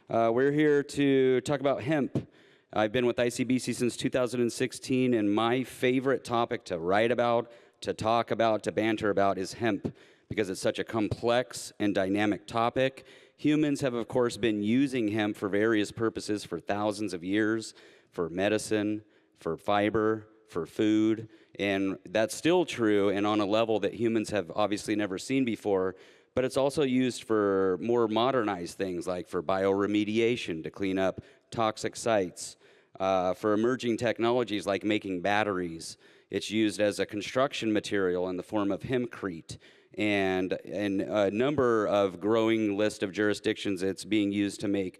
We're here to talk about hemp. I've been with ICBC since 2016, and my favorite topic to write about, to talk about, to banter about is hemp, because it's such a complex and dynamic topic. Humans have, of course, been using hemp for various purposes for thousands of years, for medicine, for fiber, for food, and that's still true and on a level that humans have obviously never seen before. But it's also used for more modernized things, like for bioremediation to clean up toxic sites, for emerging technologies like making batteries. It's used as a construction material in the form of hempcrete. And in a number of growing list of jurisdictions, it's being used to make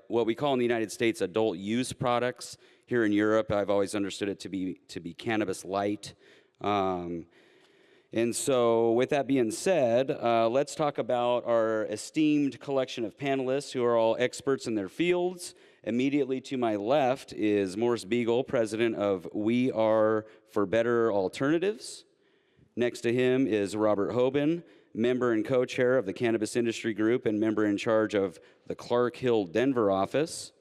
what we call in the United States adult use products. Here in Europe, I've always understood it to be cannabis light. And so with that being said, let's talk about our esteemed collection of panelists who are all experts in their fields. Immediately to my left is Morris Beagle, president of We Are for Better Alternatives. Next to him is Robert Hoban, member and co-chair of the Cannabis Industry Group and member in charge of the Clark Hill Denver office.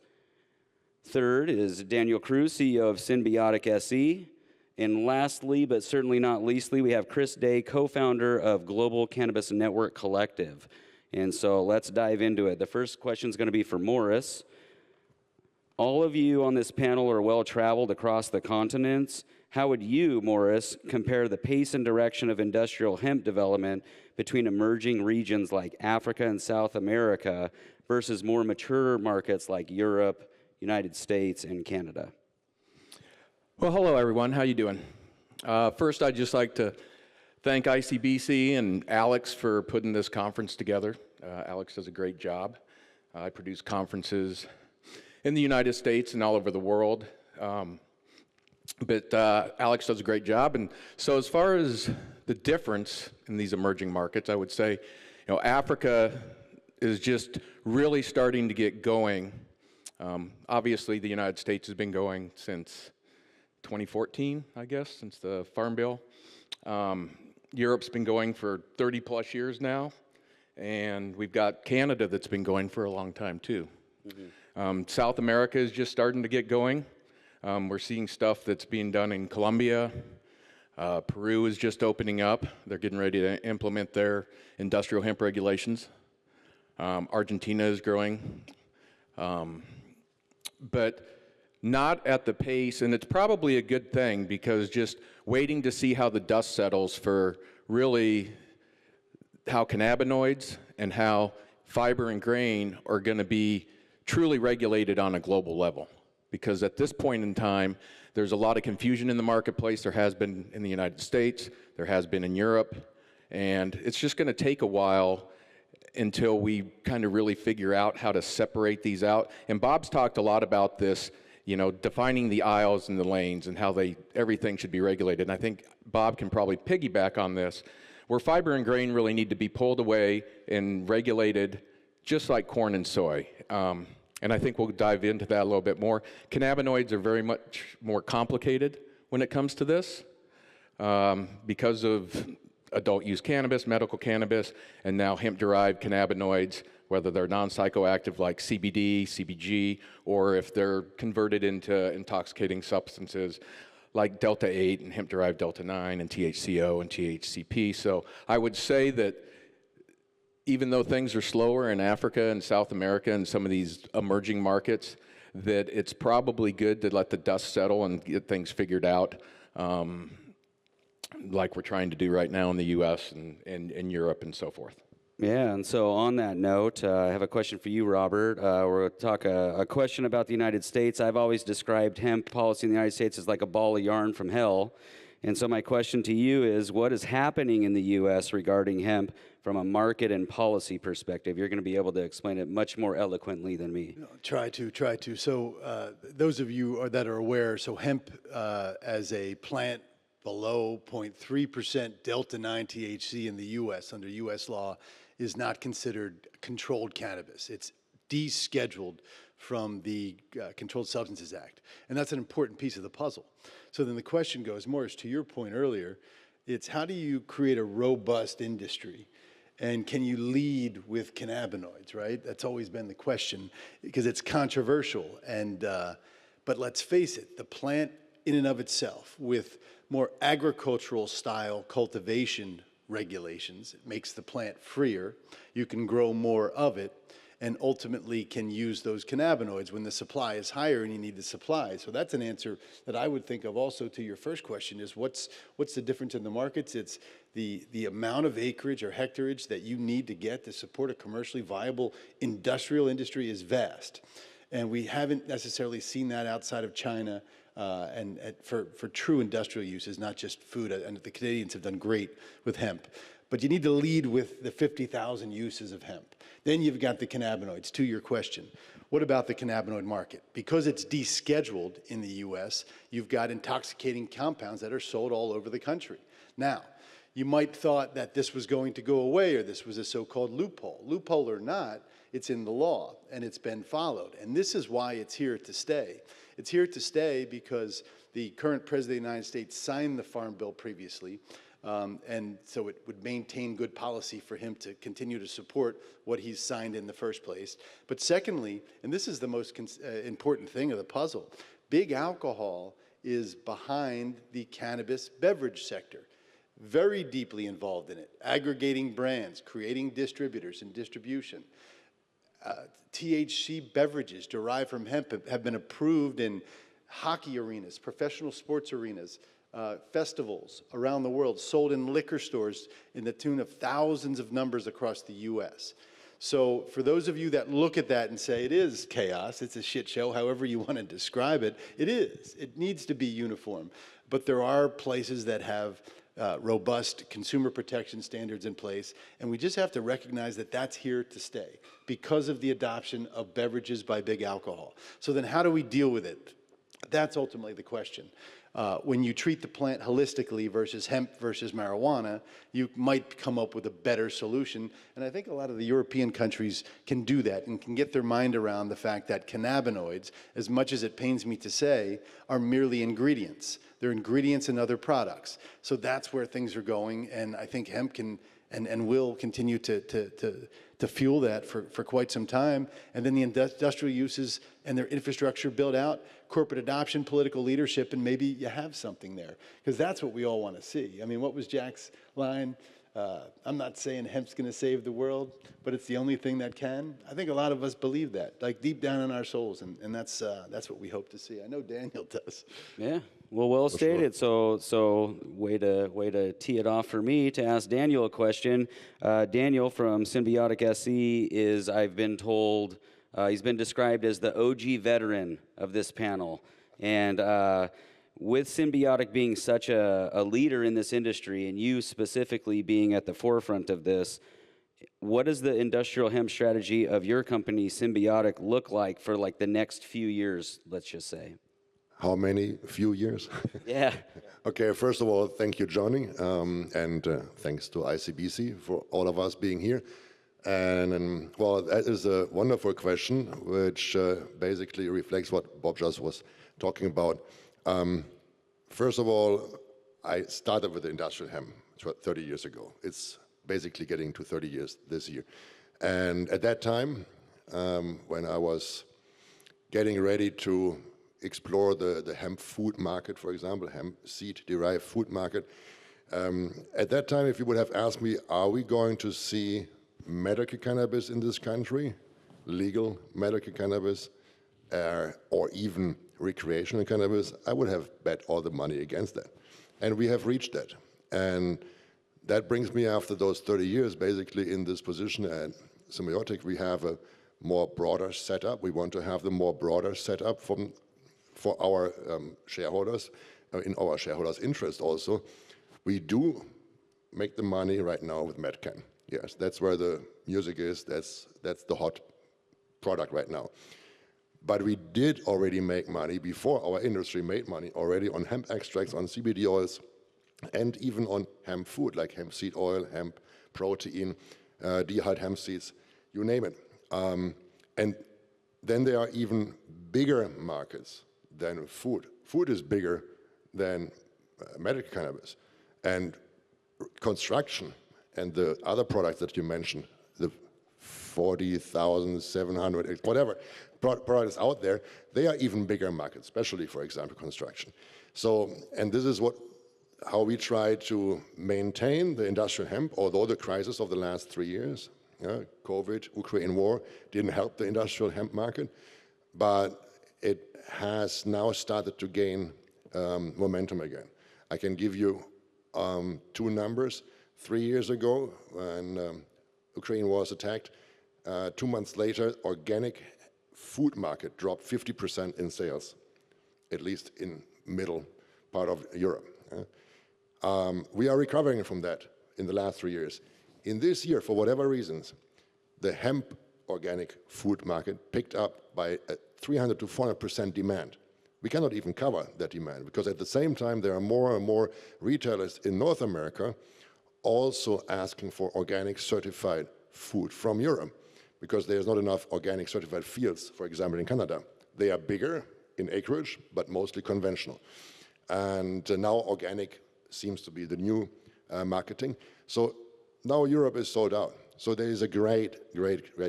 Third is Daniel Cruz, CEO of Symbiotic SE. And lastly, but certainly not leastly, we have Chris Day, co-founder of Global Cannabis Network Collective. And so let's dive into it. The first question is going to be for Morris. All of you on this panel are well-traveled across the continents. How would you, Morris, compare the pace and direction of industrial hemp development between emerging regions like Africa and South America versus more mature markets like Europe, United States, and Canada? Well, hello, everyone. How you doing? First, I'd just like to thank ICBC and Alex for putting this conference together. Alex does a great job. I produce conferences in the United States and all over the world. But Alex does a great job. And so as far as the difference in these emerging markets, I would say, Africa is just really starting to get going. Obviously, the United States has been going since 2014, I guess, since the Farm Bill. Europe's been going for 30 plus years now, and we've got Canada that's been going for a long time too. Mm-hmm. South America is just starting to get going. We're seeing stuff that's being done in Colombia. Peru is just opening up. They're getting ready to implement their industrial hemp regulations. Argentina is growing. But not at the pace, and it's probably a good thing, because just waiting to see how the dust settles for really how cannabinoids and how fiber and grain are going to be truly regulated on a global level. Because at this point in time, there's a lot of confusion in the marketplace. There has been in the United States, there has been in Europe, and it's just going to take a while until we kind of really figure out how to separate these out. And Bob's talked a lot about this, defining the aisles and the lanes and how everything should be regulated. And I think Bob can probably piggyback on this, where fiber and grain really need to be pulled away and regulated just like corn and soy. And I think we'll dive into that a little bit more. Cannabinoids are very much more complicated when it comes to this because of adult use cannabis, medical cannabis, and now hemp-derived cannabinoids, whether they're non-psychoactive like CBD, CBG, or if they're converted into intoxicating substances like Delta-8 and hemp-derived Delta-9 and THCO and THCP. So I would say that even though things are slower in Africa and South America and some of these emerging markets, that it's probably good to let the dust settle and get things figured out, like we're trying to do right now in the U.S. and Europe and so forth. Yeah, and so on that note, I have a question for you, Robert. We're going to talk a question about the United States. I've always described hemp policy in the United States as like a ball of yarn from hell. And so my question to you is, what is happening in the U.S. regarding hemp from a market and policy perspective? You're going to be able to explain it much more eloquently than me. Try to. So those of you that are aware, so hemp as a plant below 0.3% Delta-9 THC in the U.S. under U.S. law is not considered controlled cannabis. It's descheduled from the Controlled Substances Act. And that's an important piece of the puzzle. So then the question goes, Morris, to your point earlier, it's how do you create a robust industry And can you lead with cannabinoids, right? That's always been the question because it's controversial. But let's face it, the plant in and of itself with more agricultural style cultivation regulations, it makes the plant freer. You can grow more of it and ultimately can use those cannabinoids when the supply is higher and you need the supply. So that's an answer that I would think of also to your first question is what's the difference in the markets? It's the amount of acreage or hectareage that you need to get to support a commercially viable industrial industry is vast. And we haven't necessarily seen that outside of China and for true industrial uses, not just food. And the Canadians have done great with hemp. But you need to lead with the 50,000 uses of hemp. Then you've got the cannabinoids, to your question. What about the cannabinoid market? Because it's descheduled in the US, you've got intoxicating compounds that are sold all over the country. Now, you might thought that this was going to go away or this was a so-called loophole. Loophole or not, it's in the law and it's been followed. And this is why it's here to stay. It's here to stay because the current President of the United States signed the Farm Bill previously. And so it would maintain good policy for him to continue to support what he's signed in the first place. But secondly, and this is the most important thing of the puzzle, big alcohol is behind the cannabis beverage sector, very deeply involved in it, aggregating brands, creating distributors and distribution. THC beverages derived from hemp have been approved in hockey arenas, professional sports arenas, festivals around the world, sold in liquor stores in the tune of thousands of numbers across the US. So for those of you that look at that and say it is chaos, it's a shit show, however you want to describe it, it is. It needs to be uniform. But there are places that have robust consumer protection standards in place, and we just have to recognize that that's here to stay because of the adoption of beverages by big alcohol. So then how do we deal with it? That's ultimately the question. When you treat the plant holistically versus hemp versus marijuana, you might come up with a better solution. And I think a lot of the European countries can do that and can get their mind around the fact that cannabinoids, as much as it pains me to say, are merely ingredients. They're ingredients in other products. So that's where things are going. And I think hemp can and will continue to fuel that for quite some time. And then the industrial uses and their infrastructure build out, corporate adoption, political leadership, and maybe you have something there. Because that's what we all want to see. I mean, what was Jack's line? I'm not saying hemp's going to save the world, but it's the only thing that can. I think a lot of us believe that, like deep down in our souls, and that's what we hope to see. I know Daniel does. Yeah, well stated. Sure. So way to tee it off for me to ask Daniel a question. Daniel from Symbiotic SE is, I've been told, he's been described as the OG veteran of this panel, and with Symbiotic being such a leader in this industry, and you specifically being at the forefront of this, what does the industrial hemp strategy of your company, Symbiotic, look like for like the next few years, let's just say? How many few years? Yeah. Okay, first of all, thank you, Johnny, and thanks to ICBC for all of us being here. And well, that is a wonderful question, which basically reflects what Bob just was talking about. First of all, I started with the industrial hemp 30 years ago. It's basically getting to 30 years this year. And at that time, when I was getting ready to explore the hemp food market, for example, hemp seed-derived food market, at that time, if you would have asked me, are we going to see medical cannabis in this country, legal medical cannabis, or even recreational cannabis, I would have bet all the money against that. And we have reached that. And that brings me, after those 30 years, basically in this position at Symbiotic, we have a more broader setup. We want to have the more broader setup for our shareholders, in our shareholders' interest also. We do make the money right now with MedCan. Yes, that's where the music is. That's the hot product right now. But we did already make money before our industry made money already on hemp extracts, on CBD oils, and even on hemp food like hemp seed oil, hemp protein, dehydrated hemp seeds, you name it. And then there are even bigger markets than food. Food is bigger than medical cannabis. And construction and the other products that you mentioned, the 40,700, whatever products out there, they are even bigger markets, especially, for example, construction. So, and this is how we try to maintain the industrial hemp, although the crisis of the last 3 years, COVID, Ukraine war, didn't help the industrial hemp market, but it has now started to gain momentum again. I can give you two numbers. 3 years ago, when Ukraine was attacked, 2 months later, organic food market dropped 50% in sales, at least in middle part of Europe. We are recovering from that in the last 3 years. In this year, for whatever reasons, the hemp organic food market picked up by 300 to 400% demand. We cannot even cover that demand because at the same time, there are more and more retailers in North America also asking for organic certified food from Europe because there's not enough organic certified fields, for example, in Canada. They are bigger in acreage, but mostly conventional. And now organic seems to be the new marketing. So now Europe is sold out. So there is a great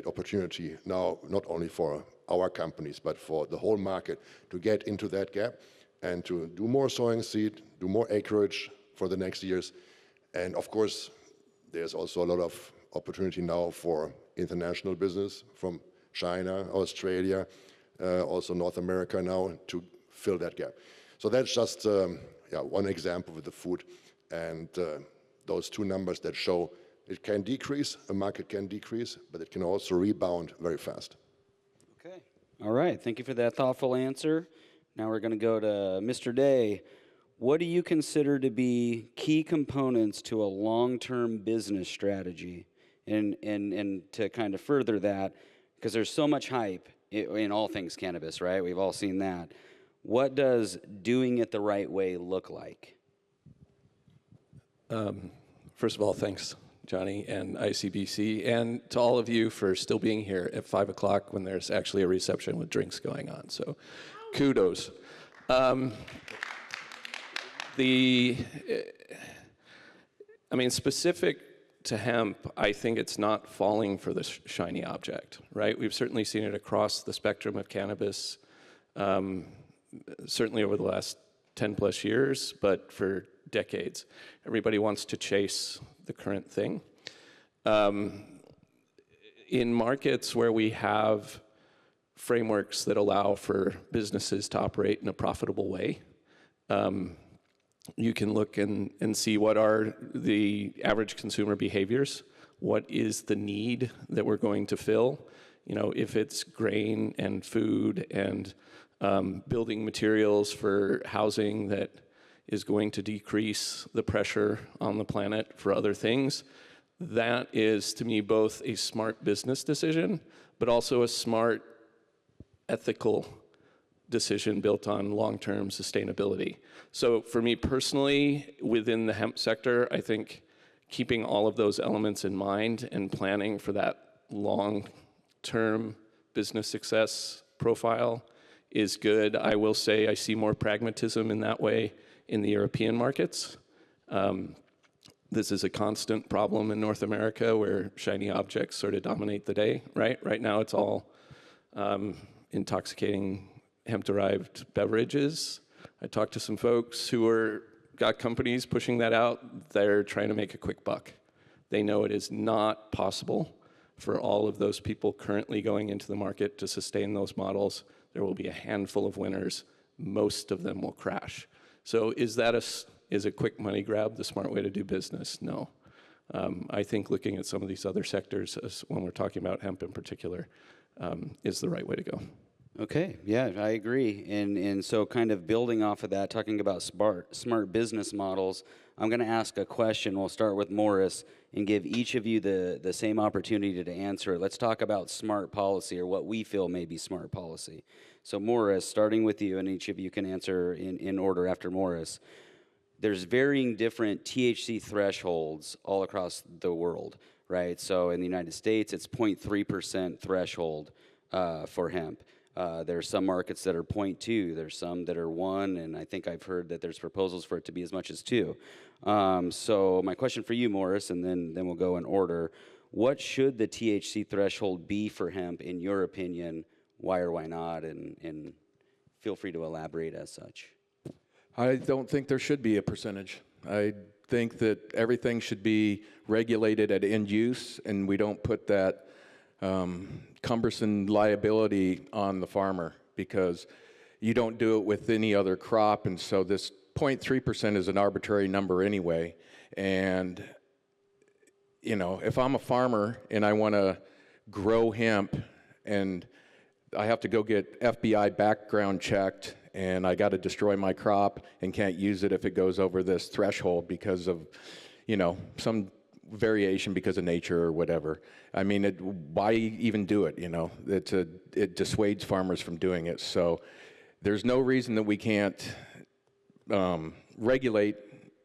opportunity now, not only for our companies, but for the whole market to get into that gap and to do more sowing seed, do more acreage for the next years. And of course, there's also a lot of opportunity now for international business from China, Australia, also North America now to fill that gap. So that's just one example with the food and those two numbers that show it can decrease, a market can decrease, but it can also rebound very fast. Okay. All right. Thank you for that thoughtful answer. Now we're going to go to Mr. Day. What do you consider to be key components to a long-term business strategy? And to kind of further that, because there's so much hype in all things cannabis, right? We've all seen that. What does doing it the right way look like? First of all, thanks, Johnny and ICBC, and to all of you for still being here at 5 o'clock when there's actually a reception with drinks going on. So kudos. Specific to hemp, I think it's not falling for the shiny object, right? We've certainly seen it across the spectrum of cannabis, certainly over the last 10 plus years, but for decades. Everybody wants to chase the current thing. In markets where we have frameworks that allow for businesses to operate in a profitable way, you can look and see what are the average consumer behaviors, what is the need that we're going to fill. You know, if it's grain and food and building materials for housing that is going to decrease the pressure on the planet for other things, that is, to me, both a smart business decision, but also a smart ethical decision built on long-term sustainability. So for me personally, within the hemp sector, I think keeping all of those elements in mind and planning for that long-term business success profile is good. I will say I see more pragmatism in that way in the European markets. This is a constant problem in North America where shiny objects sort of dominate the day, right? Right now it's all intoxicating hemp-derived beverages. I talked to some folks who got companies pushing that out. They're trying to make a quick buck. They know it is not possible for all of those people currently going into the market to sustain those models. There will be a handful of winners. Most of them will crash. So is a quick money grab the smart way to do business? No. I think looking at some of these other sectors, when we're talking about hemp in particular, is the right way to go. Okay, yeah, I agree. And so kind of building off of that, talking about smart business models, I'm going to ask a question. We'll start with Morris and give each of you the same opportunity to answer it. Let's talk about smart policy, or what we feel may be smart policy. So Morris, starting with you, and each of you can answer in order after Morris. There's varying different THC thresholds all across the world, right? So in the United States, it's 0.3% threshold for hemp. There are some markets that are 0.2. There's some that are 1, and I think I've heard that there's proposals for it to be as much as 2. So my question for you, Morris, and then we'll go in order. What should the THC threshold be for hemp, in your opinion? Why or why not? And feel free to elaborate as such. I don't think there should be a percentage. I think that everything should be regulated at end use, and we don't put that cumbersome liability on the farmer, because you don't do it with any other crop, and so this 0.3% is an arbitrary number anyway. And you know, if I'm a farmer and I want to grow hemp and I have to go get FBI background checked and I got to destroy my crop and can't use it if it goes over this threshold because of, you know, some variation because of nature or whatever. I mean, why even do it, you know? It dissuades farmers from doing it. So there's no reason that we can't regulate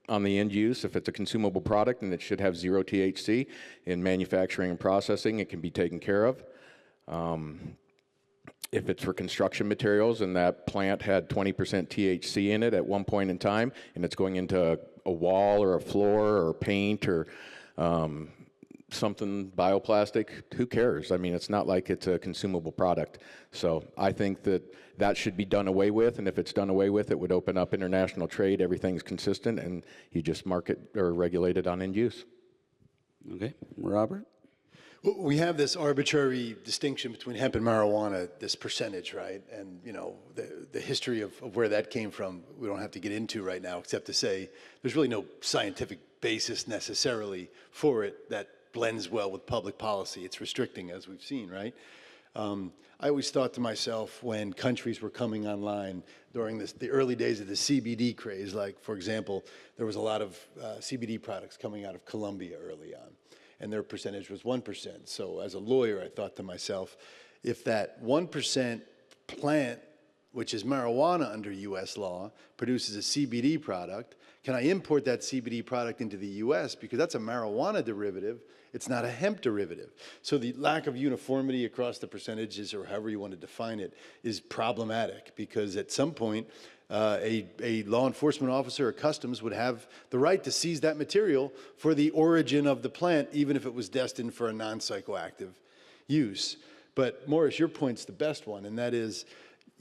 on the end use. If it's a consumable product and it should have 0 THC in manufacturing and processing, it can be taken care of. If it's for construction materials and that plant had 20% THC in it at one point in time and it's going into a wall or a floor or paint or something bioplastic, who cares? I mean, it's not like it's a consumable product. So I think that should be done away with, and if it's done away with, it would open up international trade, everything's consistent, and you just market or regulate it on end use. Okay, Robert? Well, we have this arbitrary distinction between hemp and marijuana, this percentage, right? And, you know, the history of where that came from, we don't have to get into right now, except to say there's really no scientific basis necessarily for it that blends well with public policy. It's restricting, as we've seen, right? I always thought to myself, when countries were coming online during the early days of the CBD craze, like, for example, there was a lot of CBD products coming out of Colombia early on, and their percentage was 1%. So as a lawyer, I thought to myself, if that 1% plant, which is marijuana under US law, produces a CBD product, can I import that CBD product into the US? Because that's a marijuana derivative, it's not a hemp derivative. So the lack of uniformity across the percentages, or however you want to define it, is problematic, because at some point, a law enforcement officer or customs would have the right to seize that material for the origin of the plant, even if it was destined for a non-psychoactive use. But Morris, your point's the best one, and that is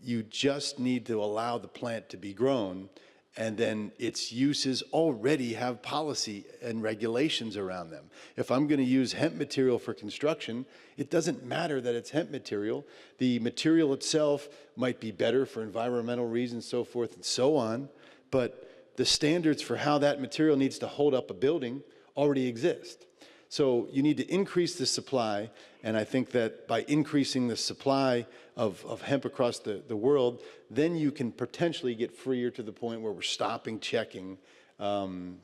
you just need to allow the plant to be grown, and then its uses already have policy and regulations around them. If I'm going to use hemp material for construction, it doesn't matter that it's hemp material. The material itself might be better for environmental reasons, so forth and so on, but the standards for how that material needs to hold up a building already exist. So you need to increase the supply, and I think that by increasing the supply of hemp across the world, then you can potentially get freer to the point where we're stopping checking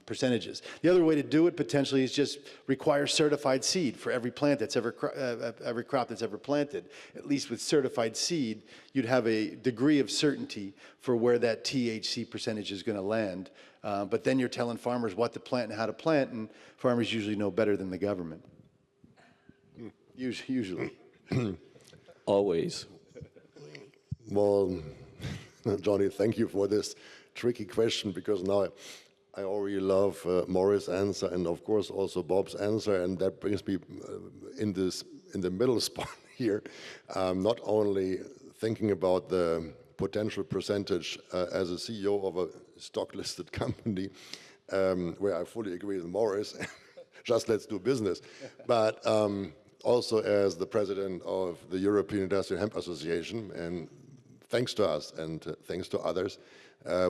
percentages. The other way to do it potentially is just require certified seed for every plant that's every crop that's ever planted. At least with certified seed, you'd have a degree of certainty for where that THC percentage is going to land. But then you're telling farmers what to plant and how to plant, and farmers usually know better than the government. Usually. Always. Well, Johnny, thank you for this tricky question, because now I already love Morris' answer and of course also Bob's answer, and that brings me in the middle spot here. Not only thinking about the potential percentage as a CEO of a stock-listed company, where I fully agree with Morris, just let's do business, but also as the president of the European Industrial Hemp Association, and thanks to us and thanks to others,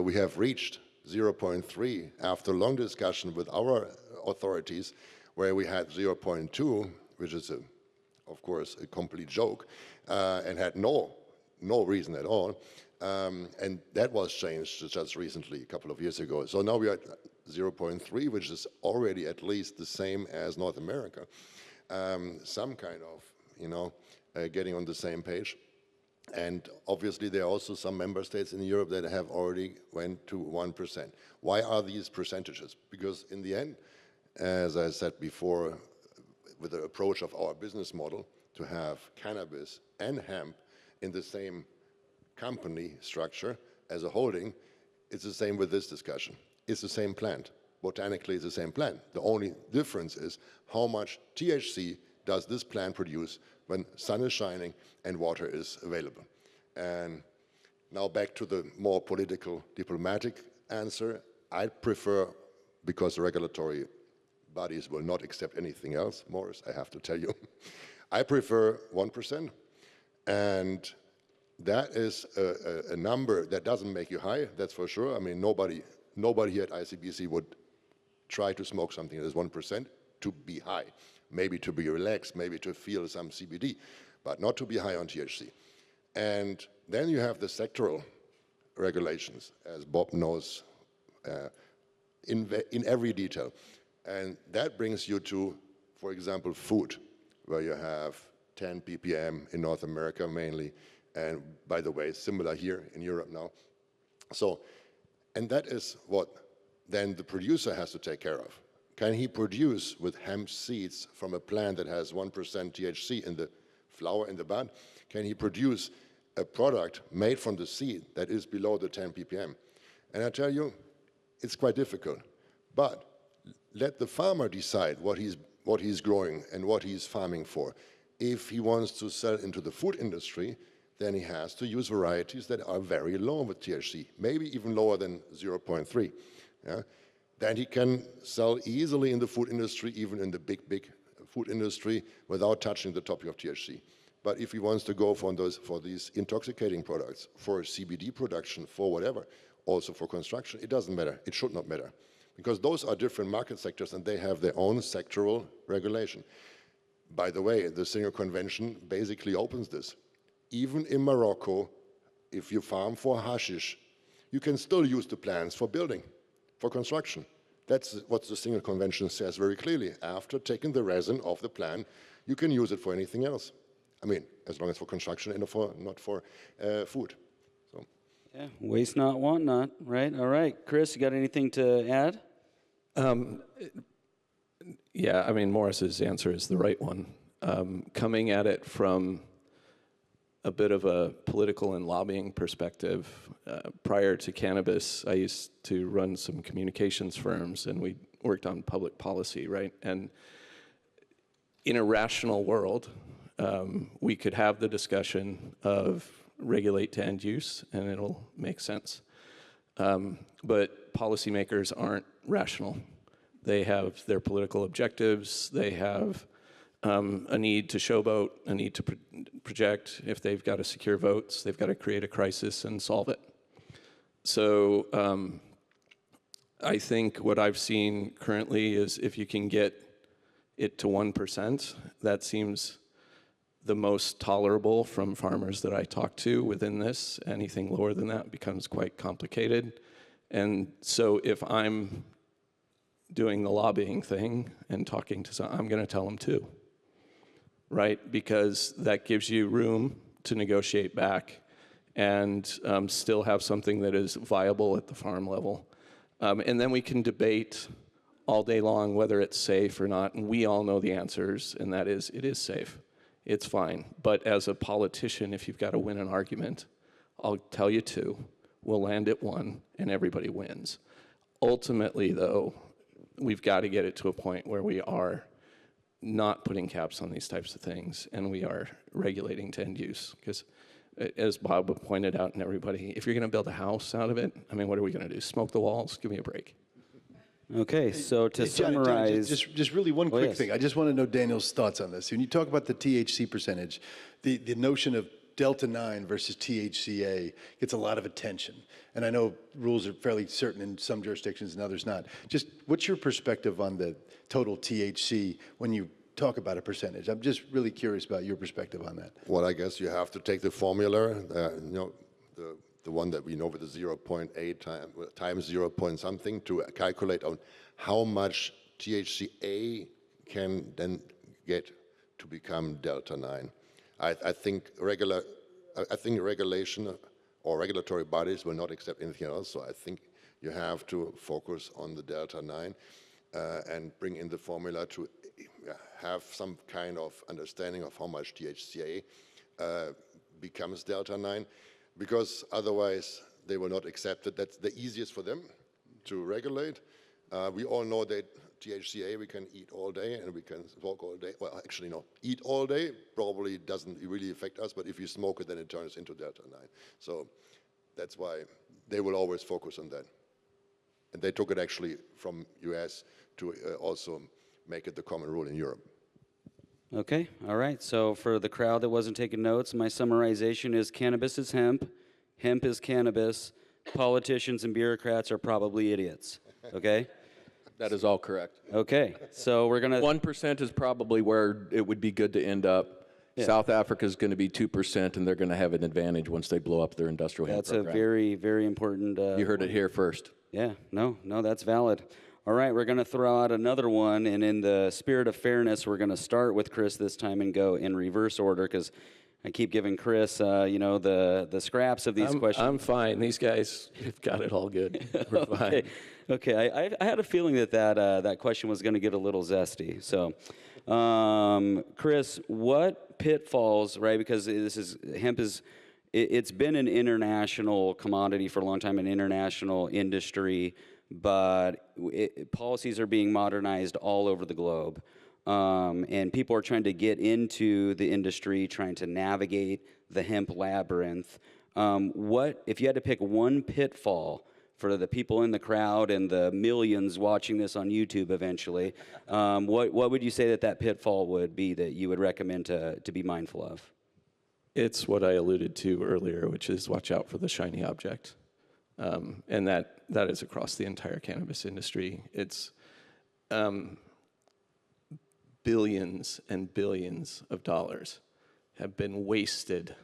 we have reached 0.3 after long discussion with our authorities, where we had 0.2, which is, of course, a complete joke, and had no reason at all. And that was changed just recently, a couple of years ago. So now we are at 0.3, which is already at least the same as North America. Some kind of, getting on the same page. And obviously there are also some member states in Europe that have already went to 1%. Why are these percentages? Because in the end, as I said before, with the approach of our business model, to have cannabis and hemp in the same company structure, as a holding, it's the same with this discussion. It's the same plant. Botanically, it's the same plant. The only difference is how much THC does this plant produce when sun is shining and water is available. And now back to the more political, diplomatic answer. I'd prefer, because the regulatory bodies will not accept anything else, Morris, I have to tell you, I prefer 1%. And that is a number that doesn't make you high, that's for sure. I mean, nobody here at ICBC would try to smoke something that is 1% to be high. Maybe to be relaxed, maybe to feel some CBD, but not to be high on THC. And then you have the sectoral regulations, as Bob knows in every detail. And that brings you to, for example, food, where you have 10 ppm in North America mainly, and by the way, similar here in Europe now. So, and that is what then the producer has to take care of. Can he produce with hemp seeds from a plant that has 1% THC in the flower, in the bud? Can he produce a product made from the seed that is below the 10 ppm? And I tell you, it's quite difficult. But let the farmer decide what he's growing and what he's farming for. If he wants to sell into the food industry, then he has to use varieties that are very low with THC, maybe even lower than 0.3. Yeah? Then he can sell easily in the food industry, even in the big food industry, without touching the topic of THC. But if he wants to go for these intoxicating products, for CBD production, for whatever, also for construction, it doesn't matter. It should not matter. Because those are different market sectors and they have their own sectoral regulation. By the way, the Singer Convention basically opens this. Even in Morocco, if you farm for hashish, you can still use the plants for building, for construction. That's what the Singer Convention says very clearly. After taking the resin off the plant, you can use it for anything else. I mean, as long as for construction and not for food. So. Yeah, waste not, want not, right? All right, Chris, you got anything to add? Yeah, I mean, Morris's answer is the right one. Coming at it from a bit of a political and lobbying perspective, prior to cannabis, I used to run some communications firms, and we worked on public policy, right? And in a rational world, we could have the discussion of regulate to end use, and it'll make sense. But policymakers aren't rational. They have their political objectives. They have a need to showboat, a need to project. If they've got to secure votes, they've got to create a crisis and solve it. So I think what I've seen currently is if you can get it to 1%, that seems the most tolerable from farmers that I talk to within this. Anything lower than that becomes quite complicated. And so if I'm doing the lobbying thing and talking to some, I'm going to tell them too, right? Because that gives you room to negotiate back and still have something that is viable at the farm level. And then we can debate all day long whether it's safe or not, and we all know the answers, and that is, it is safe. It's fine. But as a politician, if you've got to win an argument, I'll tell you two, we'll land at one, and everybody wins. Ultimately, though, we've got to get it to a point where we are not putting caps on these types of things, and we are regulating to end use. Because as Bob pointed out and everybody, if you're going to build a house out of it, I mean, what are we going to do? Smoke the walls? Give me a break. Okay, so to summarize... just really one quick thing. I just want to know Daniel's thoughts on this. When you talk about the THC percentage, the notion of Delta-9 versus THCA gets a lot of attention. And I know rules are fairly certain in some jurisdictions and others not. Just what's your perspective on the total THC when you talk about a percentage? I'm just really curious about your perspective on that. Well, I guess you have to take the formula, the one that we know with the 0.8 times 0 point something to calculate on how much THCA can then get to become Delta-9. I think regulation or regulatory bodies will not accept anything else, so I think you have to focus on the Delta-9 and bring in the formula to have some kind of understanding of how much THCA becomes Delta-9. because otherwise they will not accept it. That's the easiest for them to regulate. We all know that THCA we can eat all day and we can smoke all day. Well, actually, no. Eat all day probably doesn't really affect us, but if you smoke it, then it turns into Delta-9. So that's why they will always focus on that. And they took it actually from US to also make it the common rule in Europe. Okay, all right. So for the crowd that wasn't taking notes, my summarization is cannabis is hemp, hemp is cannabis, politicians and bureaucrats are probably idiots. Okay? That is all correct. Okay, so we're going to... 1% is probably where it would be good to end up. Yeah. South Africa is going to be 2%, and they're going to have an advantage once they blow up their industrial hemp That's program. a very, very important... You heard it here first. Yeah, no, that's valid. All right, we're going to throw out another one, and in the spirit of fairness, we're going to start with Chris this time and go in reverse order, because I keep giving Chris, the scraps of these questions. I'm fine. These guys have got it all good. We're fine. Okay. I had a feeling that question was going to get a little zesty. So, Chris, what pitfalls, right? Because hemp is, it's been an international commodity for a long time, an international industry, but policies are being modernized all over the globe. And people are trying to get into the industry, trying to navigate the hemp labyrinth. If you had to pick one pitfall for the people in the crowd and the millions watching this on YouTube eventually, what would you say that pitfall would be that you would recommend to be mindful of? It's what I alluded to earlier, which is watch out for the shiny object. And that is across the entire cannabis industry. It's billions and billions of dollars have been wasted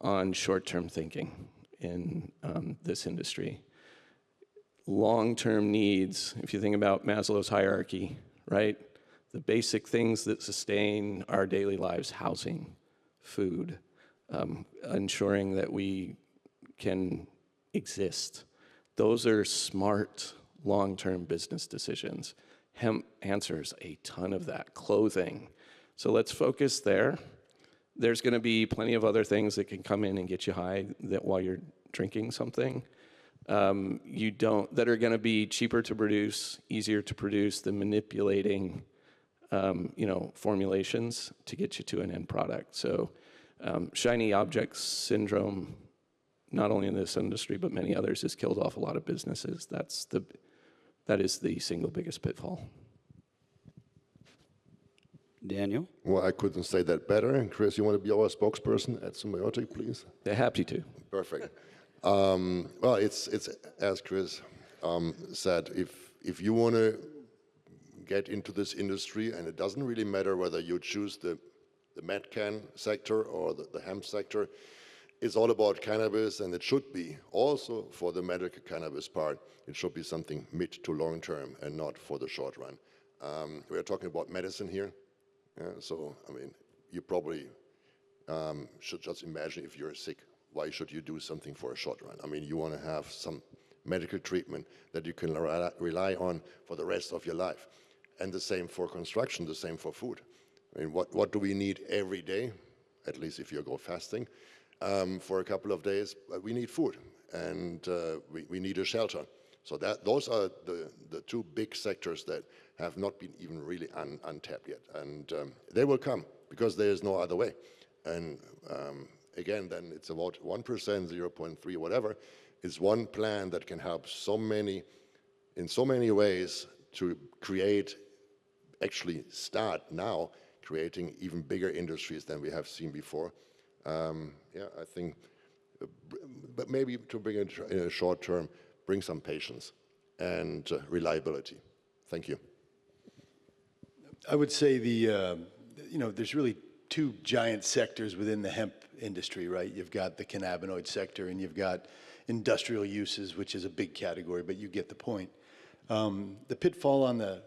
on short-term thinking in this industry. Long-term needs, if you think about Maslow's hierarchy, right? The basic things that sustain our daily lives, housing, food, ensuring that we can exist. Those are smart, long-term business decisions. Hemp answers a ton of that. Clothing. So let's focus there. There's going to be plenty of other things that can come in and get you high that while you're drinking something. That are going to be cheaper to produce, easier to produce than manipulating, formulations to get you to an end product. So, shiny object syndrome, not only in this industry but many others, has killed off a lot of businesses. That is the single biggest pitfall. Daniel? Well, I couldn't say that better. And Chris, you want to be our spokesperson at Symbiotic, please? They're happy to. Perfect. Well, it's as Chris said, if you want to get into this industry, and it doesn't really matter whether you choose the medcan sector or the hemp sector, it's all about cannabis, and it should be also for the medical cannabis part. It should be something mid to long term and not for the short run. We are talking about medicine here, so I mean, you probably should just imagine if you're sick. Why should you do something for a short run? I mean, you want to have some medical treatment that you can rely on for the rest of your life. And the same for construction, the same for food. I mean, what do we need every day, at least if you go fasting, for a couple of days? We need food, and we need a shelter. So those are the two big sectors that have not been even really untapped yet. And they will come, because there is no other way. And again, then it's about 1%, 0.3, whatever. It's one plan that can help in so many ways to start now creating even bigger industries than we have seen before. I think, but maybe to bring it in a short term, bring some patience and reliability. Thank you. I would say there's really two giant sectors within the hemp industry, right? You've got the cannabinoid sector, and you've got industrial uses, which is a big category, but you get the point. The pitfall on the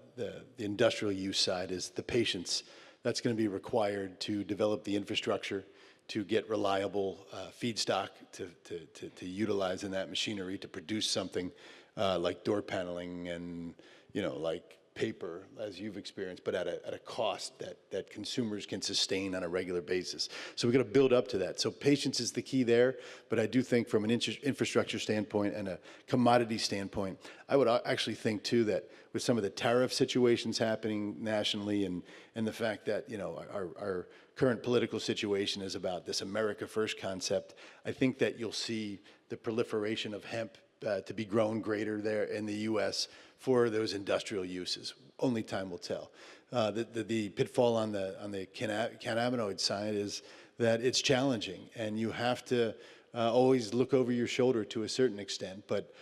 industrial use side is the patience that's going to be required to develop the infrastructure, to get reliable feedstock to utilize in that machinery to produce something like door paneling and like paper, as you've experienced, but at a cost that consumers can sustain on a regular basis. So we've got to build up to that. So patience is the key there, but I do think from an infrastructure standpoint and a commodity standpoint, I would actually think too that with some of the tariff situations happening nationally and the fact that, you know, our current political situation is about this America First concept, I think that you'll see the proliferation of hemp to be grown greater there in the U.S. for those industrial uses. Only time will tell. The pitfall on the cannabinoid side is that it's challenging, and you have to always look over your shoulder to a certain extent, but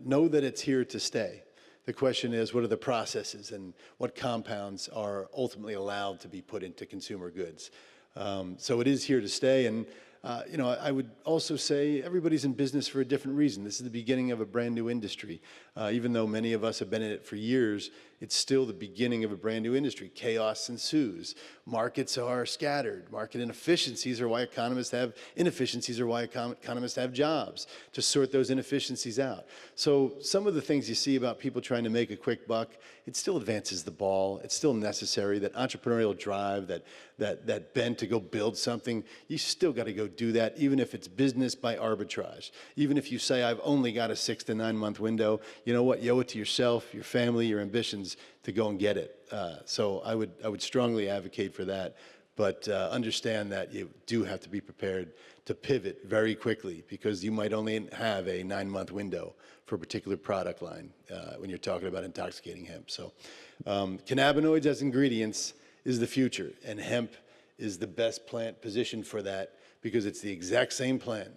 know that it's here to stay. The question is, what are the processes and what compounds are ultimately allowed to be put into consumer goods? So it is here to stay, and you know, I would also say everybody's in business for a different reason. This is the beginning of a brand new industry. Even though many of us have been in it for years, it's still the beginning of a brand new industry. Chaos ensues. Markets are scattered. Market inefficiencies are why economists have inefficiencies, are why economists have jobs, to sort those inefficiencies out. So some of the things you see about people trying to make a quick buck, it still advances the ball. It's still necessary. That entrepreneurial drive, that bent to go build something, you still got to go do that, even if it's business by arbitrage. Even if you say, I've only got a 6 to 9 month window, you know what? You owe it to yourself, your family, your ambitions to go and get it. So I would strongly advocate for that. But understand that you do have to be prepared to pivot very quickly, because you might only have a 9-month window for a particular product line when you're talking about intoxicating hemp. So cannabinoids as ingredients is the future, and hemp is the best plant positioned for that, because it's the exact same plant.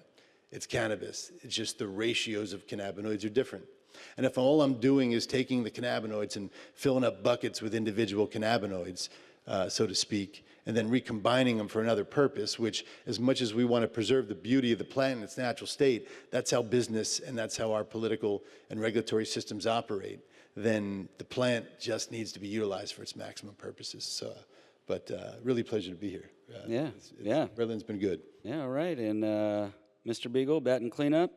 It's cannabis. It's just the ratios of cannabinoids are different. And if all I'm doing is taking the cannabinoids and filling up buckets with individual cannabinoids, so to speak, and then recombining them for another purpose, which, as much as we want to preserve the beauty of the plant in its natural state, that's how business and that's how our political and regulatory systems operate, then the plant just needs to be utilized for its maximum purposes. So, but really pleasure to be here. Berlin's been good. Yeah, all right. And Mr. Beagle, bat and cleanup?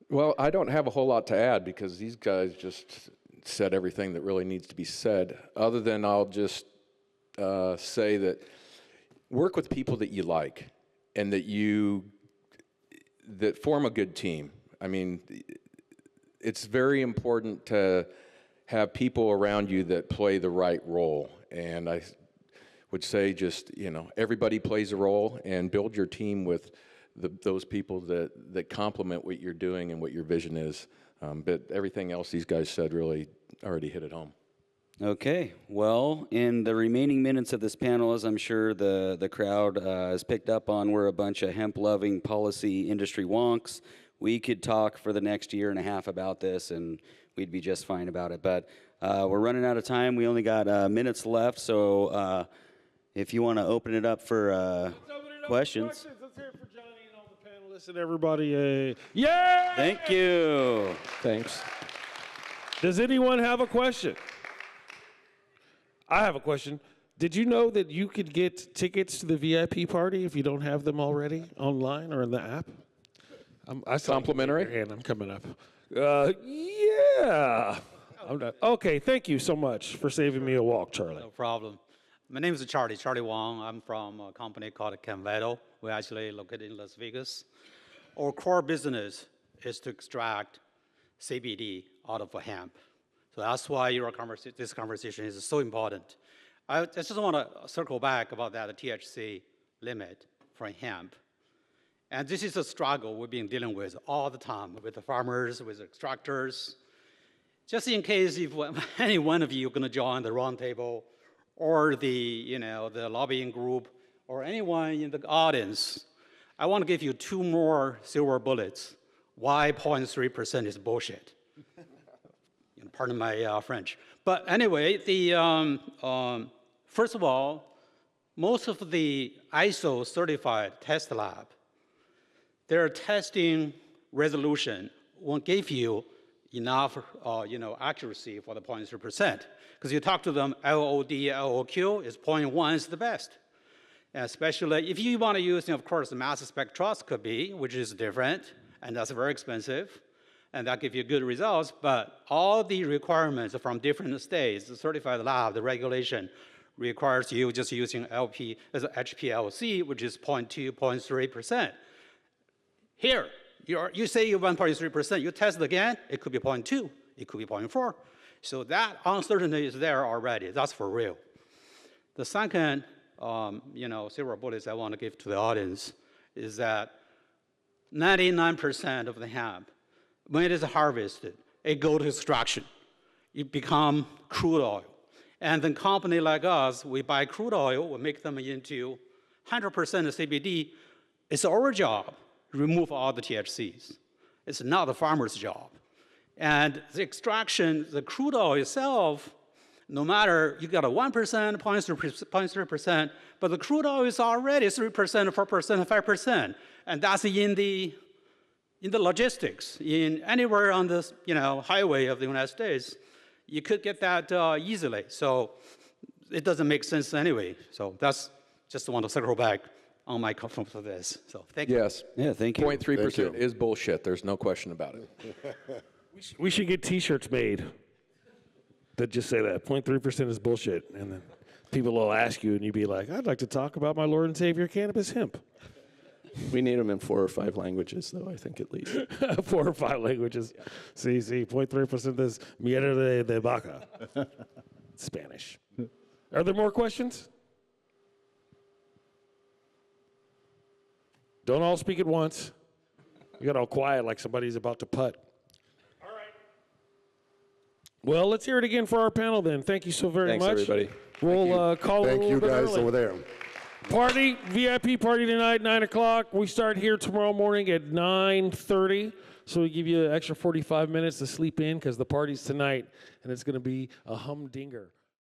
Well, I don't have a whole lot to add because these guys just said everything that really needs to be said, other than I'll just say that work with people that you like and that form a good team. I mean, it's very important to have people around you that play the right role. And I would say just, you know, everybody plays a role, and build your team with those people that complement what you're doing and what your vision is. But everything else these guys said really already hit it home. Okay, well, in the remaining minutes of this panel, as I'm sure the crowd has picked up on, we're a bunch of hemp-loving policy industry wonks. We could talk for the next year and a half about this, and we'd be just fine about it. But we're running out of time. We only got minutes left, so if you want to open it up for questions. Let's hear it for Johnny and all the panelists and everybody. Yeah! Thank you. Thanks. Does anyone have a question? I have a question. Did you know that you could get tickets to the VIP party if you don't have them already online or in the app? I saw Complimentary? and I'm coming up. Yeah. Okay, thank you so much for saving me a walk, Charlie. No problem. My name is Charlie Wang. I'm from a company called Canvedo. We're actually located in Las Vegas. Our core business is to extract CBD out of hemp. So that's why this conversation is so important. I just want to circle back about that THC limit for hemp. And this is a struggle we've been dealing with all the time with the farmers, with the extractors. Just in case if any one of you are going to join the roundtable or the lobbying group or anyone in the audience, I want to give you 2 more silver bullets. Why 0.3% is bullshit. Pardon my French. But anyway, first of all, most of the ISO certified test lab, their testing resolution won't give you enough accuracy for the 0.3%. Because you talk to them, LOD, LOQ is 0.1 is the best. And especially if you want to use, of course, mass spectroscopy, which is different, and that's very expensive. and that gives you good results, but all the requirements from different states, the certified lab, the regulation requires you just using LP as HPLC, which is 0.2, 0.3%. Here, you say you're 1.3%, you test again, it could be 0.2, it could be 0.4. So that uncertainty is there already, that's for real. The second, silver bullets I want to give to the audience is that 99% of the hemp, when it is harvested, it goes to extraction. It becomes crude oil. And then company like us, we buy crude oil, we make them into 100% CBD. It's our job to remove all the THCs. It's not the farmer's job. And the extraction, the crude oil itself, no matter you got a 1%, 0.3%, but the crude oil is already 3%, 4%, 5%. And that's in the logistics, in anywhere on this highway of the United States, you could get that easily. So it doesn't make sense anyway. So that's just want to circle back on my comment for this. So thank you. Yes. Yeah, thank you. 0.3% is bullshit. There's no question about it. We should get T-shirts made that just say that 0.3% is bullshit, and then people will ask you, and you'd be like, "I'd like to talk about my Lord and Savior cannabis hemp." We need them in 4 or 5 languages, though, I think at least. 4 or 5 languages. Sí, 0.3% is mierda de vaca. Spanish. Are there more questions? Don't all speak at once. You got all quiet like somebody's about to putt. All right. Well, let's hear it again for our panel then. Thank you so very much. Thanks, everybody. We'll call Thank it a you little bit guys early. over there. Party, VIP party tonight, 9 o'clock. We start here tomorrow morning at 9:30. So we give you an extra 45 minutes to sleep in because the party's tonight, and it's going to be a humdinger.